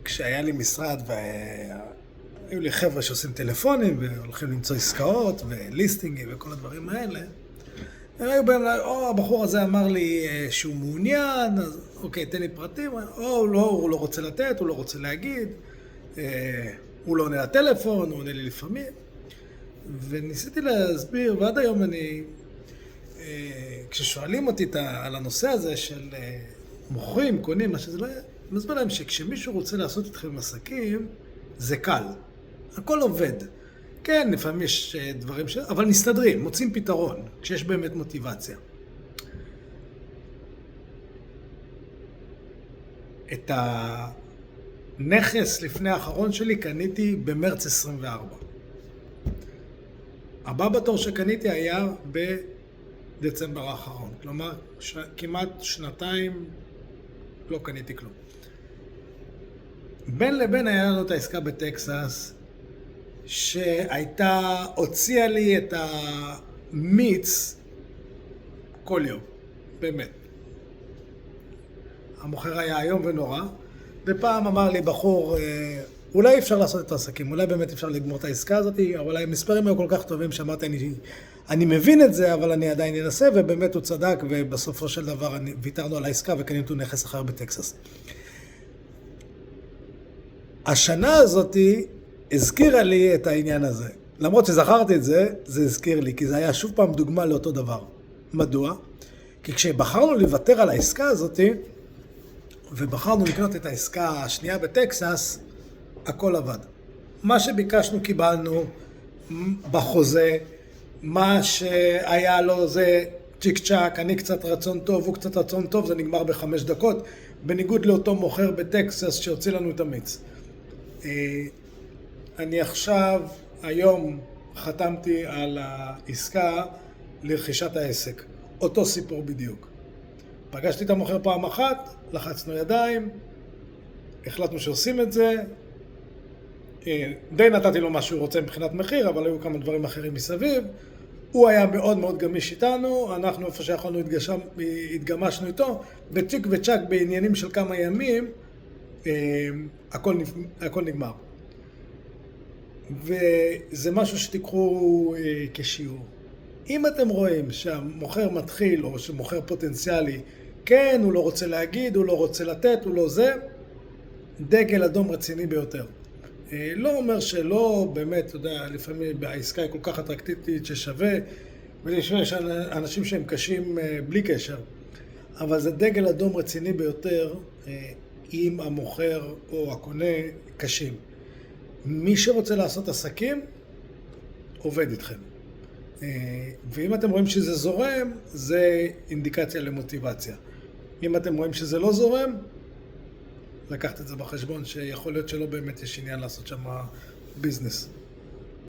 כשהיה לי משרד והיו לי חבר'ה שעושים טלפונים והולכים למצוא עסקאות וליסטינגים וכל הדברים האלה, היו בהם, או הבחור הזה אמר לי שהוא מעוניין, אז אוקיי, תן לי פרטים, או לא, הוא לא רוצה לתת, הוא לא רוצה להגיד, הוא לא עונה לטלפון, הוא עונה לי לפעמים. וניסיתי להסביר, ועד היום כששואלים אותי על הנושא הזה של מוכרים, קונים, מה שזה לא יהיה, אני מסביר להם שכשמישהו רוצה לעשות איתכם עסקים, זה קל. הכל עובד. כן, לפעמים יש דברים אבל מסתדרים, מוצאים פתרון, כשיש באמת מוטיבציה. את הנכס לפני האחרון שלי קניתי במרץ 24. הבא בתור שקניתי היה בדצמבר האחרון. כלומר, כמעט שנתיים לא קניתי כלום. בין לבין היה לנו את העסקה בטקסס, הוציאה לי את המיץ כל יום, באמת. המוכר היה איום ונורא, ופעם אמר לי בחור, אולי אפשר לעשות את העסקים, אולי באמת אפשר לגמור את העסקה הזאת, אבל המספרים היו כל כך טובים שאמרתי, אני מבין את זה, אבל אני עדיין אנסה, ובאמת הוא צדק, ובסופו של דבר ויתרנו על העסקה וקנינו נכס אחר בטקסס. השנה הזאת הזכירה לי את העניין הזה. למרות שזכרתי את זה, זה הזכיר לי, כי זה היה שוב פעם דוגמה לאותו דבר. מדוע? כי כשבחרנו לוותר על העסקה הזאת, ובחרנו לקנות את העסקה השנייה בטקסס, הכל עבד. מה שביקשנו קיבלנו בחוזה, מה שהיה לו זה צ'יק צ'ק, אני קצת רצון טוב, הוא קצת רצון טוב, זה נגמר ב5 דקות, בניגוד לאותו מוכר בטקסס שהוציא לנו את המיץ. אני עכשיו, היום חתמתי על העסקה לרכישת העסק. אותו סיפור בדיוק. פגשתי את המוכר פעם אחת, לחצנו ידיים, החלטנו שעושים את זה, די נתתי לו מה שהוא רוצה מבחינת מחיר, אבל היו כמה דברים אחרים מסביב. הוא היה מאוד מאוד גמיש איתנו, אנחנו איפה שיכולנו התגמשנו איתו, בצ'יק וצ'ק בעניינים של כמה ימים, הכל נגמר. וזה משהו שתיקחו כשיעור. אם אתם רואים שהמוכר מתחיל או שמוכר פוטנציאלי, כן, הוא לא רוצה להגיד, הוא לא רוצה לתת, הוא לא זה, דגל אדום רציני ביותר. לא אומר שלא, באמת, אתה יודע, לפעמים העסקה היא כל כך אטרקטיבית ששווה, ויש אנשים שהם קשים בלי קשר, אבל זה דגל אדום רציני ביותר אם המוכר או הקונה קשים. מי שרוצה לעשות עסקים, עובד איתכם. ואם אתם רואים שזה זורם, זה אינדיקציה למוטיבציה. אם אתם רואים שזה לא זורם, לקחת את זה בחשבון שיכול להיות שלא באמת יש עניין לעשות שם ביזנס.